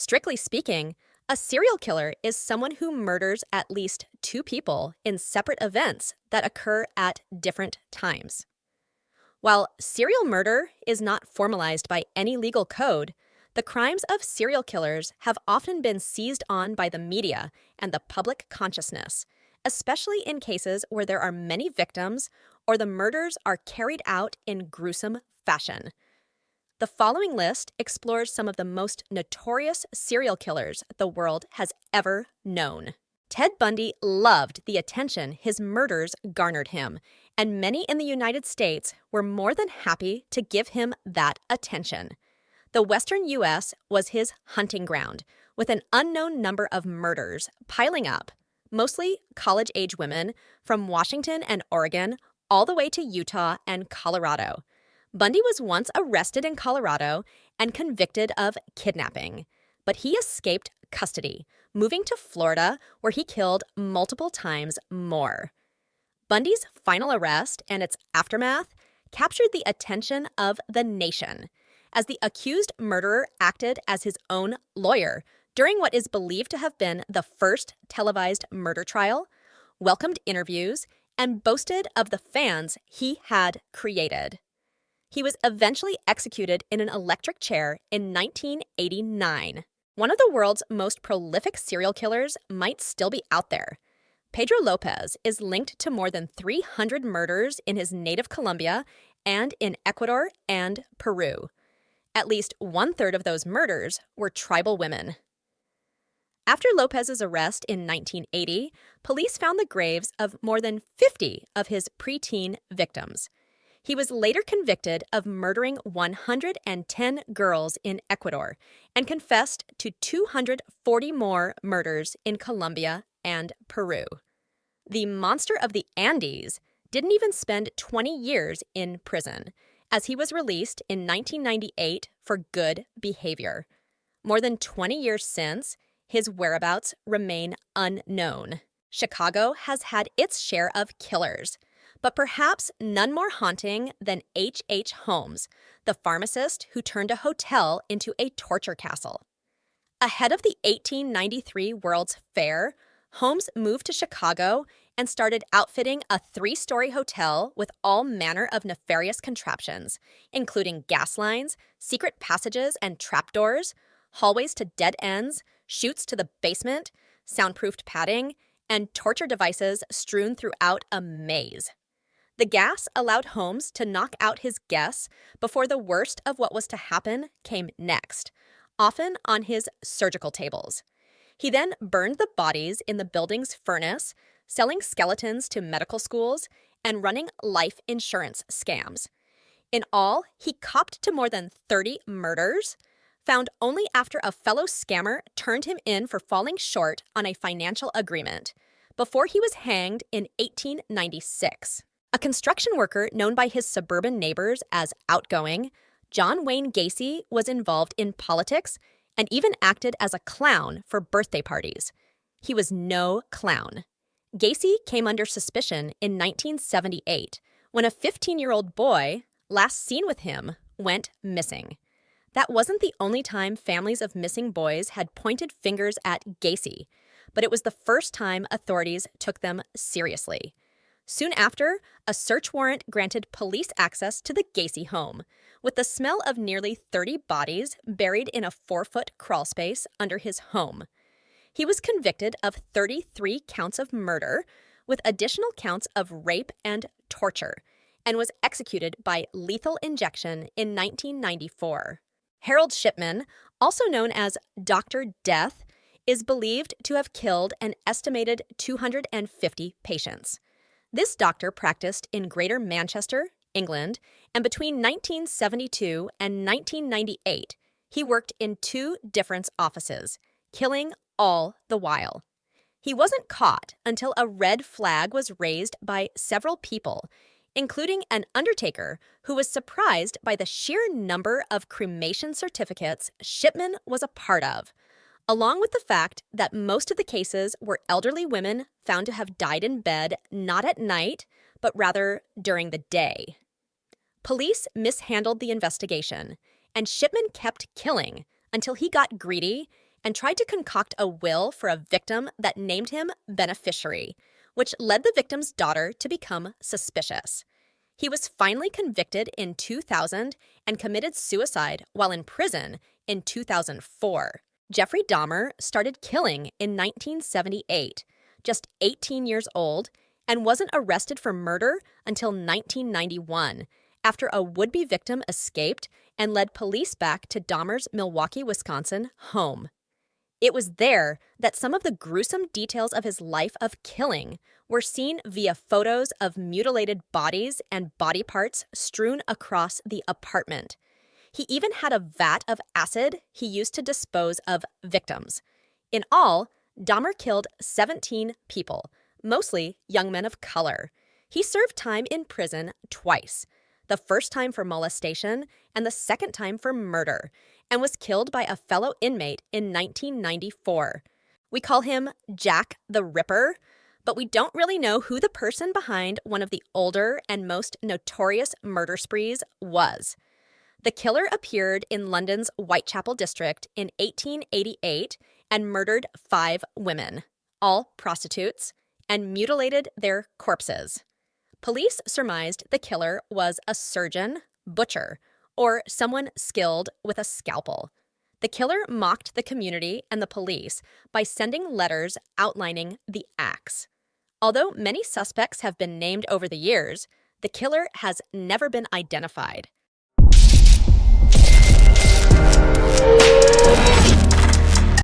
Strictly speaking, a serial killer is someone who murders at least two people in separate events that occur at different times. While serial murder is not formalized by any legal code, the crimes of serial killers have often been seized on by the media and the public consciousness, especially in cases where there are many victims or the murders are carried out in gruesome fashion. The following list explores some of the most notorious serial killers the world has ever known. Ted Bundy loved the attention his murders garnered him, and many in the United States were more than happy to give him that attention. The Western U.S. was his hunting ground, with an unknown number of murders piling up, mostly college-age women from Washington and Oregon all the way to Utah and Colorado. Bundy was once arrested in Colorado and convicted of kidnapping, but he escaped custody, moving to Florida, where he killed multiple times more. Bundy's final arrest and its aftermath captured the attention of the nation, as the accused murderer acted as his own lawyer during what is believed to have been the first televised murder trial, welcomed interviews, and boasted of the fans he had created. He was eventually executed in an electric chair in 1989. One of the world's most prolific serial killers might still be out there. Pedro Lopez is linked to more than 300 murders in his native Colombia and in Ecuador and Peru. At least one-third of those murders were tribal women. After Lopez's arrest in 1980, police found the graves of more than 50 of his preteen victims. He was later convicted of murdering 110 girls in Ecuador and confessed to 240 more murders in Colombia and Peru. The monster of the Andes didn't even spend 20 years in prison, as he was released in 1998 for good behavior. More than 20 years since, his whereabouts remain unknown. Chicago has had its share of killers, but perhaps none more haunting than H. Holmes, the pharmacist who turned a hotel into a torture castle. Ahead of the 1893 World's Fair, Holmes moved to Chicago and started outfitting a 3-story hotel with all manner of nefarious contraptions, including gas lines, secret passages and trapdoors, hallways to dead ends, chutes to the basement, soundproofed padding, and torture devices strewn throughout a maze. The gas allowed Holmes to knock out his guests before the worst of what was to happen came next, often on his surgical tables. He then burned the bodies in the building's furnace, selling skeletons to medical schools and running life insurance scams. In all, he copped to more than 30 murders, found only after a fellow scammer turned him in for falling short on a financial agreement, before he was hanged in 1896. A construction worker known by his suburban neighbors as outgoing, John Wayne Gacy was involved in politics and even acted as a clown for birthday parties. He was no clown. Gacy came under suspicion in 1978 when a 15-year-old boy, last seen with him, went missing. That wasn't the only time families of missing boys had pointed fingers at Gacy, but it was the first time authorities took them seriously. Soon after, a search warrant granted police access to the Gacy home, with the smell of nearly 30 bodies buried in a 4-foot crawl space under his home. He was convicted of 33 counts of murder, with additional counts of rape and torture, and was executed by lethal injection in 1994. Harold Shipman, also known as Dr. Death, is believed to have killed an estimated 250 patients. This doctor practiced in Greater Manchester, England, and between 1972 and 1998, he worked in 2 different offices, killing all the while. He wasn't caught until a red flag was raised by several people, including an undertaker who was surprised by the sheer number of cremation certificates Shipman was a part of, along with the fact that most of the cases were elderly women found to have died in bed not at night, but rather during the day. Police mishandled the investigation, and Shipman kept killing until he got greedy and tried to concoct a will for a victim that named him beneficiary, which led the victim's daughter to become suspicious. He was finally convicted in 2000 and committed suicide while in prison in 2004. Jeffrey Dahmer started killing in 1978, just 18 years old, and wasn't arrested for murder until 1991, after a would-be victim escaped and led police back to Dahmer's Milwaukee, Wisconsin home. It was there that some of the gruesome details of his life of killing were seen via photos of mutilated bodies and body parts strewn across the apartment. He even had a vat of acid he used to dispose of victims. In all, Dahmer killed 17 people, mostly young men of color. He served time in prison twice, the first time for molestation and the second time for murder, and was killed by a fellow inmate in 1994. We call him Jack the Ripper, but we don't really know who the person behind one of the older and most notorious murder sprees was. The killer appeared in London's Whitechapel district in 1888 and murdered 5 women, all prostitutes, and mutilated their corpses. Police surmised the killer was a surgeon, butcher, or someone skilled with a scalpel. The killer mocked the community and the police by sending letters outlining the acts. Although many suspects have been named over the years, the killer has never been identified.